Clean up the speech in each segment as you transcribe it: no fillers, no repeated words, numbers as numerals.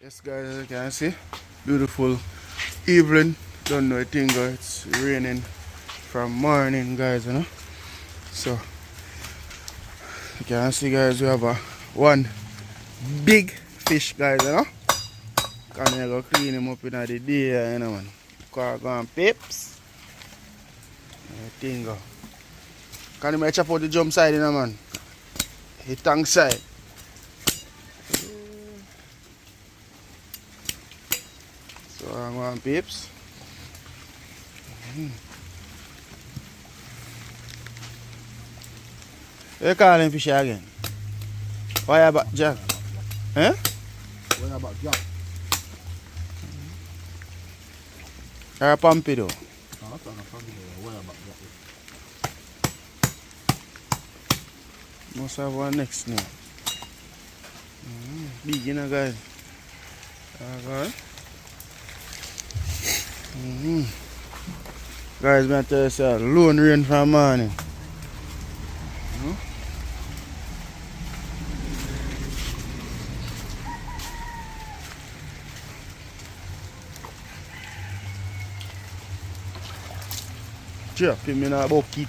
Yes guys, as you can see, beautiful evening. Don't know a thing, it's raining from morning guys, you know. So you can see guys, we have one big fish guys, you know. Can you go clean him up in the day, you know man. Go on pips. Thing go. Can you chop out the jump side, you know man? The tongue side. So I'm going peeps. You call him fish again? Why about Jack? Eh? Why about Jack? Or a pumpy though? No, that's not a family. Why about Jack? Must have one next name. Big, you know guys. Alright. Guys, man, tell you, sir, lone rain from morning. Drop him in a bucket.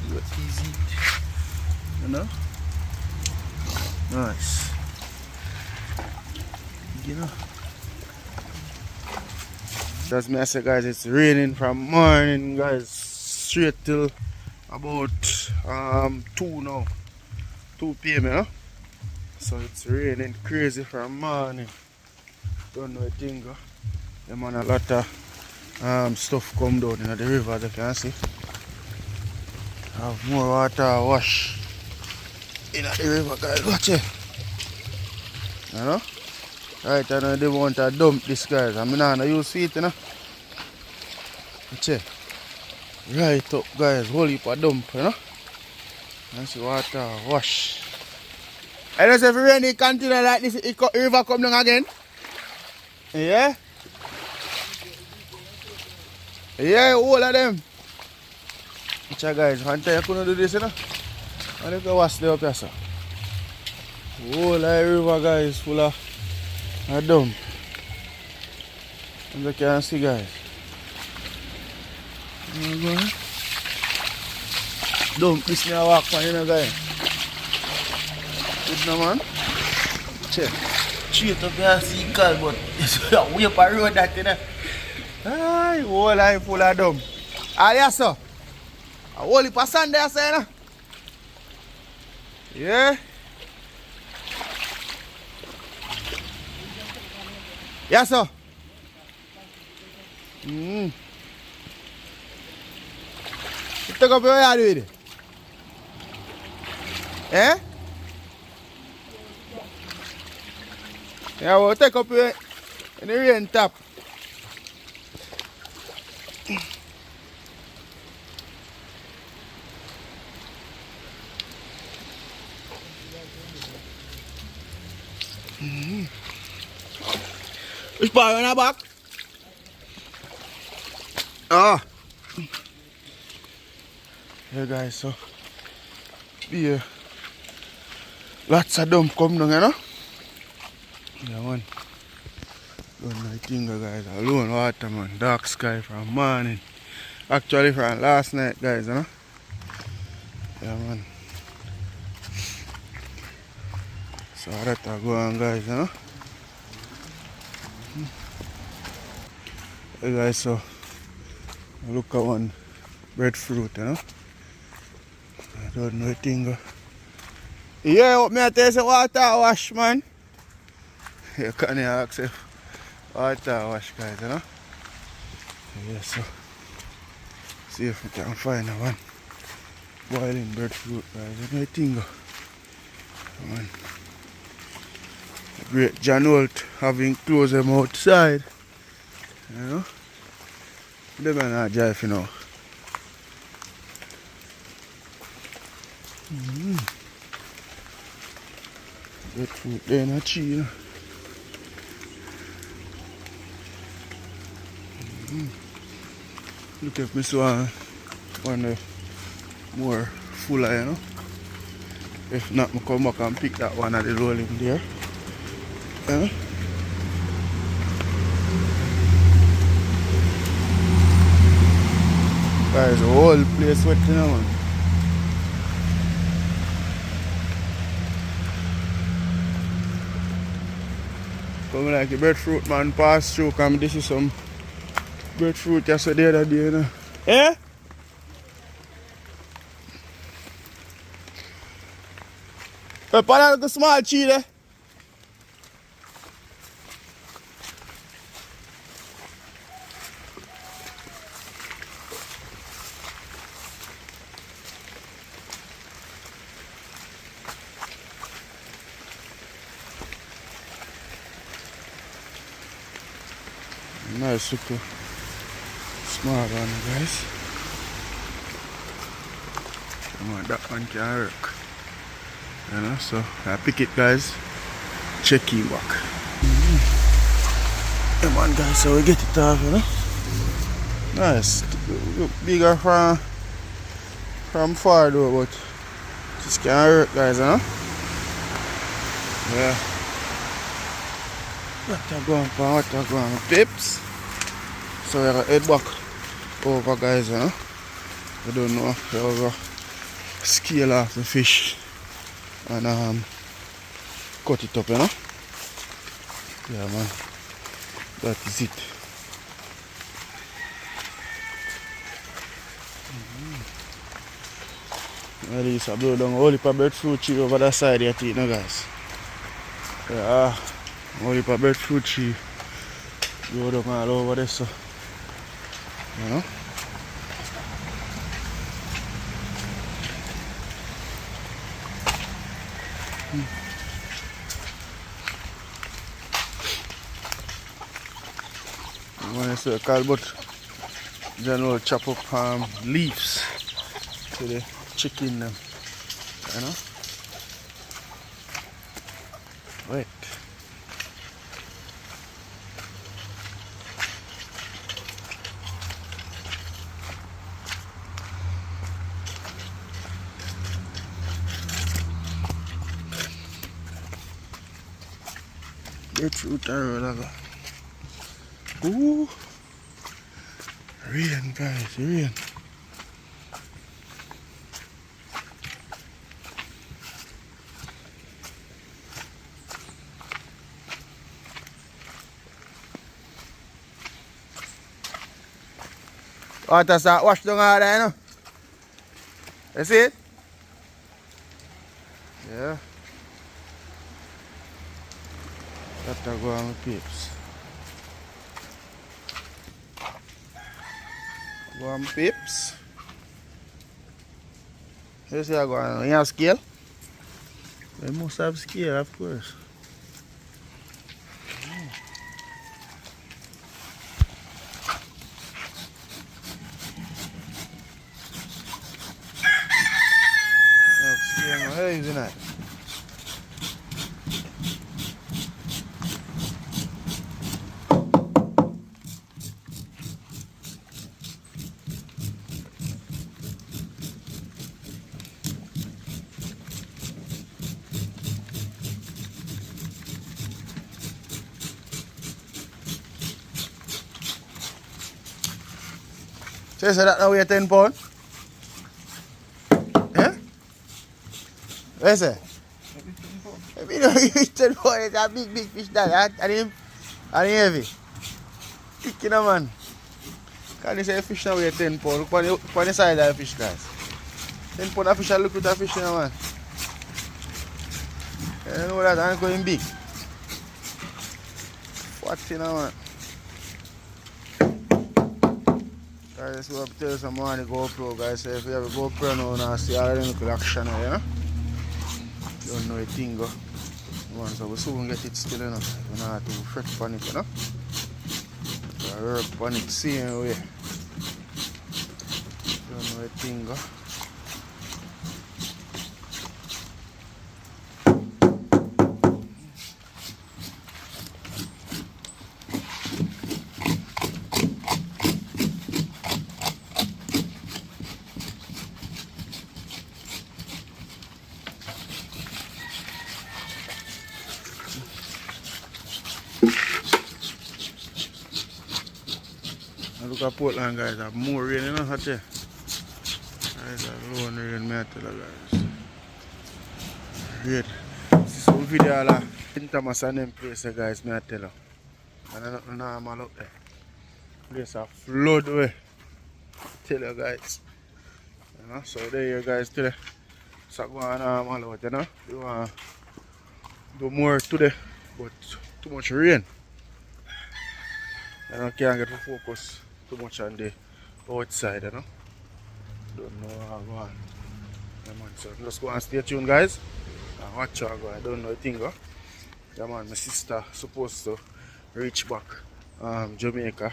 Do it easy. You know? Nice. You know? That's me I say guys, it's raining from morning guys straight till about 2 now. 2 p.m. you know? So it's raining crazy from morning. Don't know a thing. Them on a lot of stuff come down in the river as you can see. Have more water wash in the river guys, watch it. You know? Right, I know they want to dump this guys. I mean, I use feet, you know. Watch it. Right up guys, whole heap of dump, you know. And see water wash. And if rainy continue like this, the river come down again. Yeah? Yeah, all of them. Watch it guys, one time you couldn't do this, you know. And look at what's there up here, sir. Whole of the river guys full of dump. As you can see guys. Dump this me a walk for you know guys. Good no man. Check. Straight up here see call but it's way up a road that you know. Ay, whole line full of dump. Ah yes sir. A whole heap of sand there sir you know. Yeah. Yes sir. You take up your yard with it? Eh? Yeah, we'll take up your in the rain tap. Which part on the back? Ah. Yeah guys, so yeah, lots of dump come down, you know. Yeah man. Don't know the thing guys, alone water man, dark sky from morning. Actually from last night guys, you know. Yeah man. So that's go on guys, you know. Hey guys, so look at one breadfruit, you know. I don't know a thing. Yeah, what me I tell you, water wash man. You can't ask if water wash guys, you know. Yeah, so see if we can find one boiling breadfruit guys, you know a thing. Man. The great John Holt having closed them outside. You know? They may not drive, you know. Breadfruit there in a tree, you know. Look if me saw one more fuller, you know. If not, I come back and pick that one at the rolling there. Huh? Guys, the whole place wet, you know, man. Come like a breadfruit man pass through, come this is some breadfruit yesterday the other day, you know. Eh? But put a small tree there. Nice little small one, guys. Come on, that one can work. You know, so I pick it, guys. Check him back. Come on, guys, so we get it off, you know. Nice. Look bigger from far though, but just can't work, guys, you know. Yeah. What a going, pips. So we're gonna head back over, guys, you know. I don't know if we're gonna scale off the fish and cut it up, you know. Yeah, man. That is it. At least I blow down a whole heap of breadfruit tree over that side here, you know, guys. Yeah, a whole heap of breadfruit tree blow down all over there, so you know. When I say a call, but then we'll chop up leaves to the chicken, you know. Wait. Breadfruit and roll. Ooh, rain, guys, rain. Water start wash down all there, you know. You see it? Yeah. That's a go on with peeps. Go on peeps. You see I go on. You have scale? You must have scale, of course. You have scale, how is it? So that now weigh 10 pounds? Yeah? What is it? If you don't use 10 pounds, it's a big fish that. And heavy. Kicking a man. Can you say fish now weigh 10 pounds? Look on the side of the fish, guys. 10 pounds of fish, look at the fish now, man. You know that I'm going big. What's in now, man? Guys, we have to tell some on the GoPro, guys. So if you have a GoPro now, now see all the little action, you know? You don't know a thing, go. So we soon get it still, you know. We don't have to fret on it, you know? So work on it same way. You don't know a thing, go. Look at Portland, guys. Have more rain, you know, out there. Guys, have low rain, I tell you, guys. Rain. This is some video of St.Thomas and them place, guys, I tell you. And I don't know normal up there. Place a flood way. Tell you, guys. You know, so there you guys today. So going normal out, you know. You want to do more today, but too much rain. And I can't get to focus too much on the outside, you know. Don't know how to go on. Yeah, man. So just go and stay tuned, guys. And watch how I go. I don't know the thing, huh? Yeah, man. My sister supposed to reach back Jamaica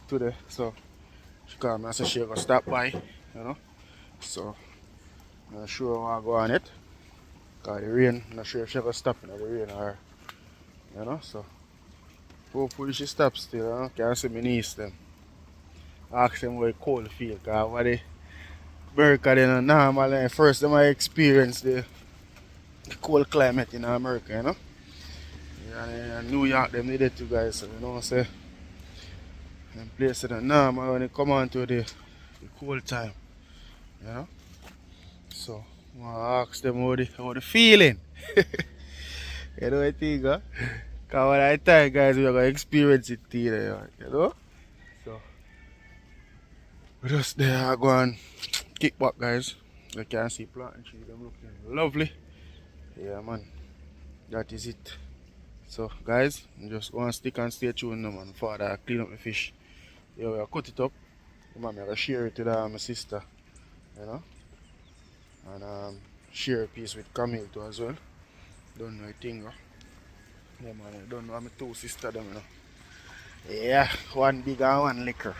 today. So she called me and said she's going to stop by, you know. So I'm not sure how I go on it. Because the rain, I'm not sure if she's going to stop in the rain or, you know. So hopefully she stops still, you know. Can't see my niece them. Ask them what cold feel, because what the America they know normal. First them I experience the cold climate in America, you know. Yeah, and New York them did it too, guys, so you know what I'm saying. And places are normal when they come on to the cold time, you know. So I want to ask them how they feeling. You know what I think, huh? Because when I tell you guys, we're going to experience it together, you know. So we just there go and kick back, guys. You can see plantain tree, them looking lovely. Yeah, man. That is it. So, guys, I'm just going to stick and stay tuned now, man. For that, I clean up the fish. Yeah, we'll cut it up. I'm going to share it with my sister, you know. And share a piece with Camille too as well. Don't know a thing, huh? Yeah, man. I don't know my two sisters, them, you know. Yeah, one big and one liquor.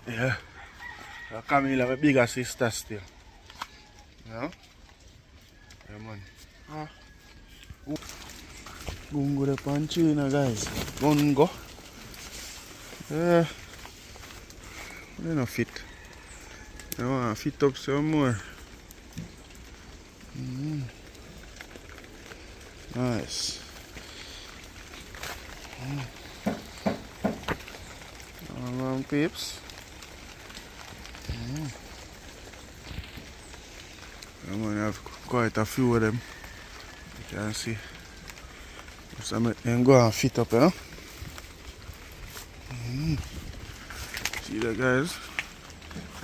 Yeah. Camille have a bigger sister still. You know? Yeah, man. Bungo the panchina, guys. Bungo. Yeah. They don't fit. I want to fit up some more. Nice. Come on, peeps. I'm going to have quite a few of them. You can see. So I'm going to go and fit up, you know. See that, guys?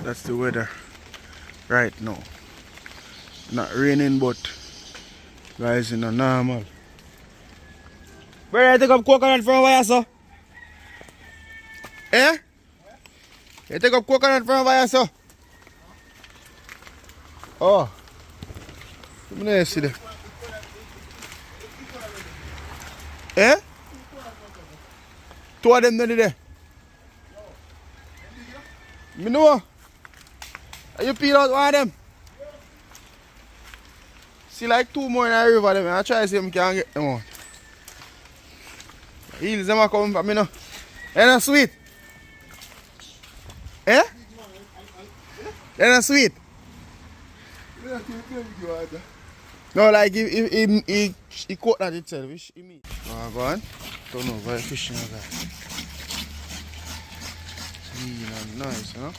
That's the weather right now. Not raining, but guys, you know, normal. Where you take up coconut from where, so? Eh? You take up coconut from where, so? Oh. Let me see there. Eh? Two of them not there. Me know. Are you peel out one of them? See like two more in the river them. I try to see if I can get them out. Heels them are coming from me now. They're not sweet. Eh? They're not sweet. No, like he caught that itself. He meat. Go on. Don't know why fishing like that. Clean and nice, huh?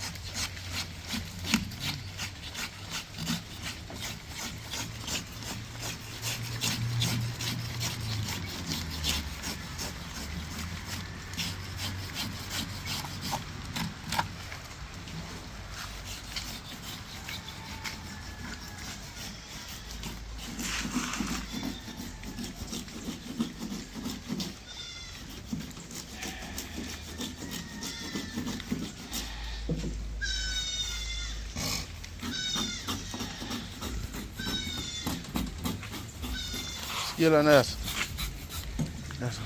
Scale on this. Yes.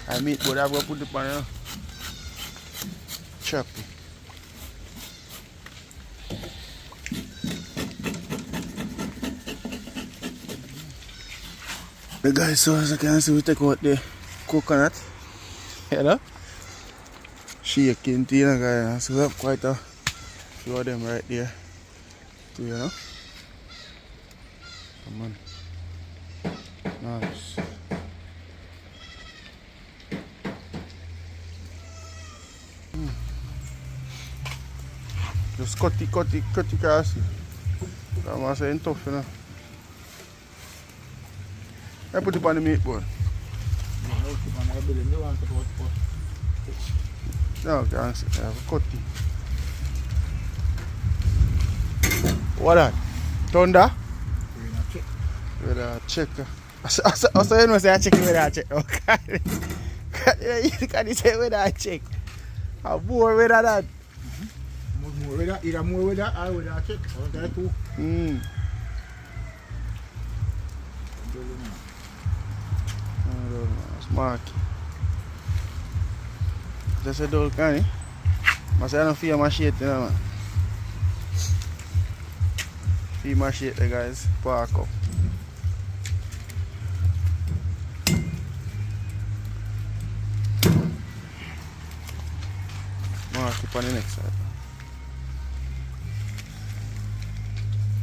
I meat, but I'm going to put it on here. Chop it. The guys, so as you can see, we take out the coconut. You know? Shaking tea, guys. So we have quite a few of them right there. Too, you know? Come on. Nice. Just cut it across. I'm saying tough, you know. I put it on the meatball. No, I can't see. I have cut it. What that? Thunder? With a check. Also, you know, say I check with a check. Okay. You can say with a check. I'm more with that. More with that, either more with that or with that check. Or that too. Smart. Just a dull can, eh? I say I don't feel my shit, you know, man. Feel my shit, guys. Park up. Mark it on the next side.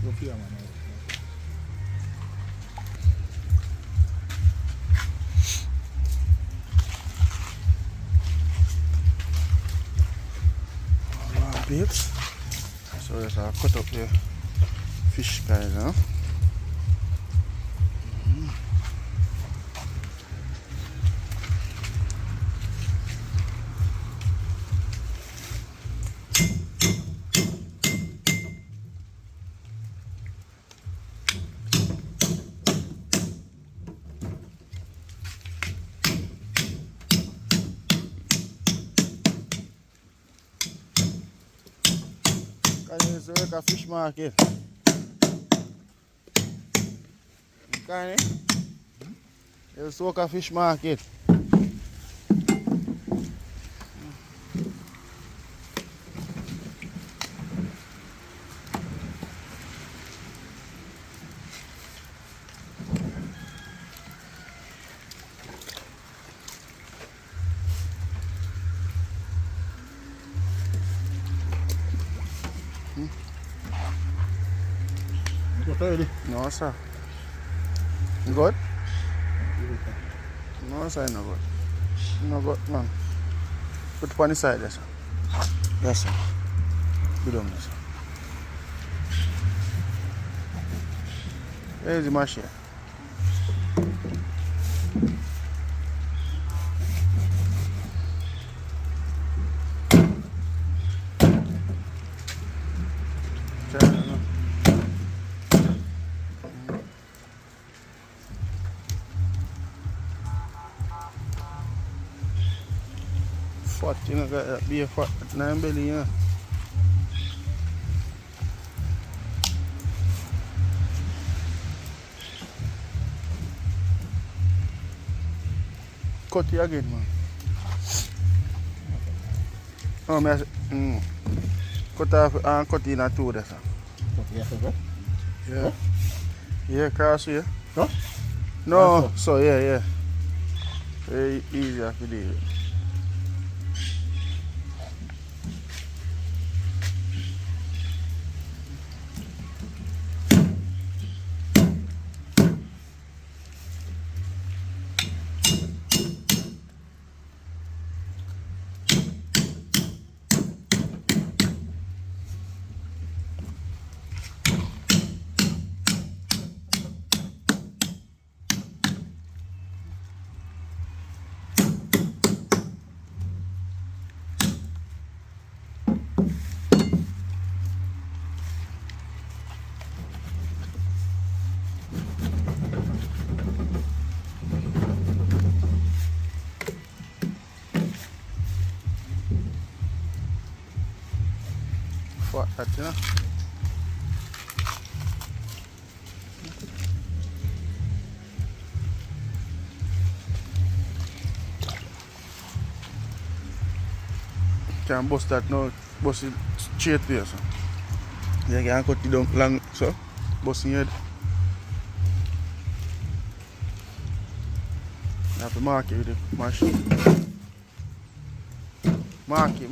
Go feel, man. Babes. So let's cut up the fish guys now. It's like a fish market. Okay? It's like a fish market. No, sir. Good? No, sir, no good. No good, man. Put it on the side there, sir. Yes, sir. Good on this. Where's the machine? Fat, you know, got that be a fat nine belly, you know. Cut it again, man. Oh, me cut off and cut in a two there, sir. Yeah. Yeah, cross here. Huh? No, so yeah. Very easy to do it. Fat that, you know. Can't bust that now, bust it straight there, so. You can cut it down long, so. Bust in your head. You have to mark it with the machine. Mark it.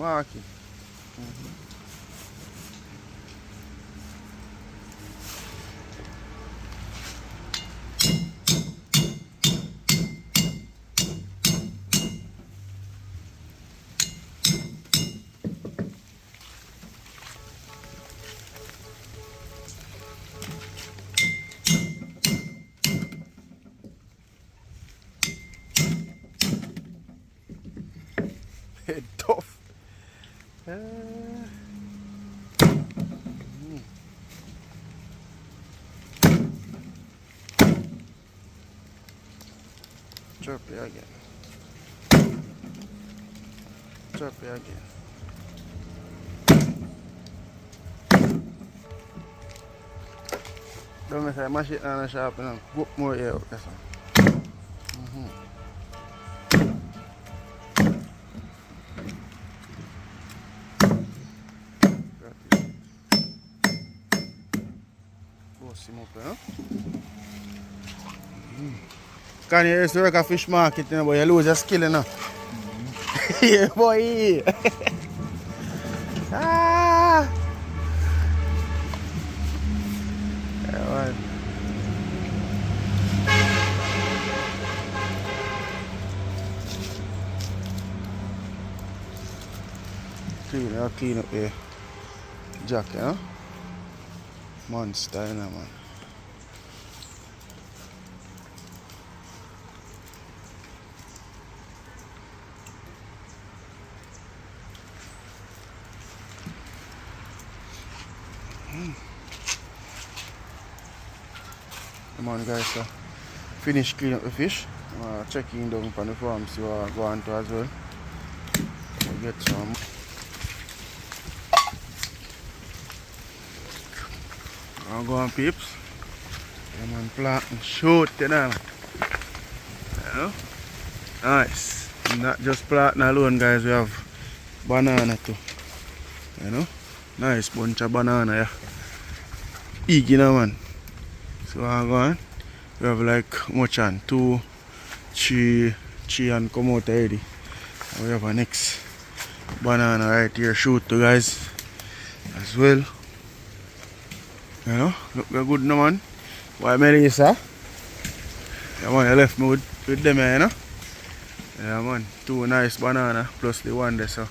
Chop it again. Chop it again. Don't mess with mash it on the sharp and put more air out there. Bust him up, you know? Can you used to work a fish market, you know, but you lose your skill, you know? Yeah, boy! Ah! Yeah, man. Clean up the jack, you know? Monster, you know, man. Come on, guys, so finish cleaning up the fish. Checking down on the farm, see what I go on to as well. We'll get some. I'll go on, peeps. Come on, plant and shoot, you know. You know? Nice. Not just planting alone, guys, we have banana too. You know? Nice bunch of banana, yeah. Big, you know, man. So I'm going. We have like much on 2, 3 and come out already. And we have a next banana right here, shoot to guys as well. You know, look good no man. Why Melissa? Yeah man, you left me with them here, you know. Yeah man, 2 nice banana plus the one there, so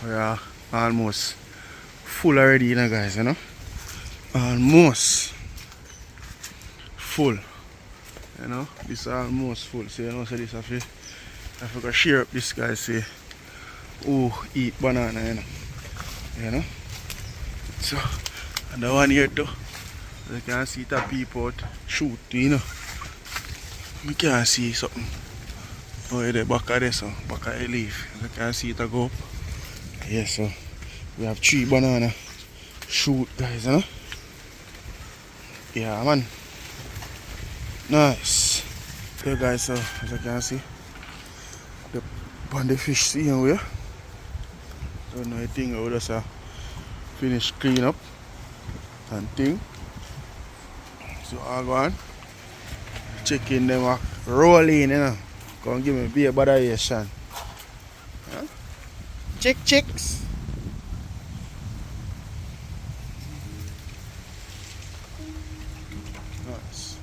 we are almost full already, you know, guys, you know. Almost full. You know, this is almost full. So you know, so this I forgot share up this guy, say who eat banana, you know. You know. So and the one here too, you can see the people out shoot, you know. You can see something. Oh, the back of this, back of the leaf. You can see it go up. Yeah, so we have 3 banana shoot, guys, you know. Yeah, man. Nice. So guys, so as you can see, the fish seeing here. So now I think I will just finish clean up and thing. So I'll go on checking them rolling, you know. Come give me a bit of variation. Huh? Chicks. Nice.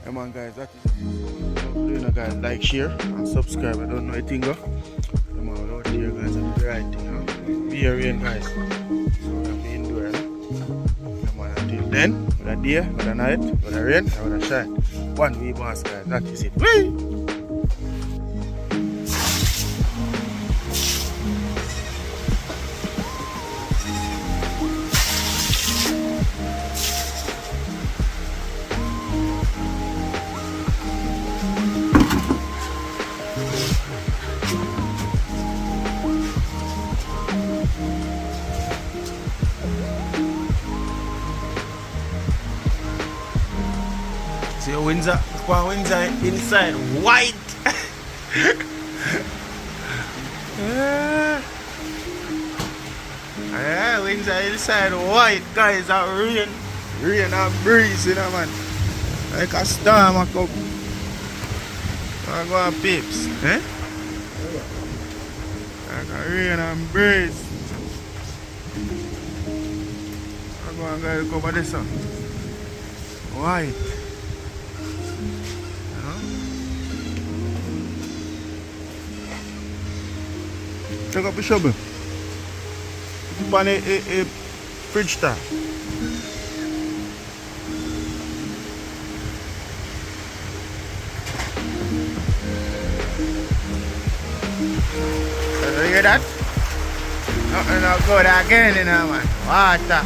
Come on, guys, that is it. You know, guys, like, share and subscribe. I don't know anything go. Come on, out here, guys, and do the right thing, huh? Be a rain, guys. So I'm indoor, huh? Come on, until then, with a day, with a night, with a rain, and with a shine. One way boss, guys, that is it. Whee! See Windsor inside white. Yeah, Windsor inside white, guys. That rain and breeze, you know, man. Like a storm a come. I go on, peeps, eh? Like a rain and breeze. I go on, guys, cover this one. White. Take up the shovel. Put it on a fridge top. You hear that? Nothing not good again, you know, man. Water.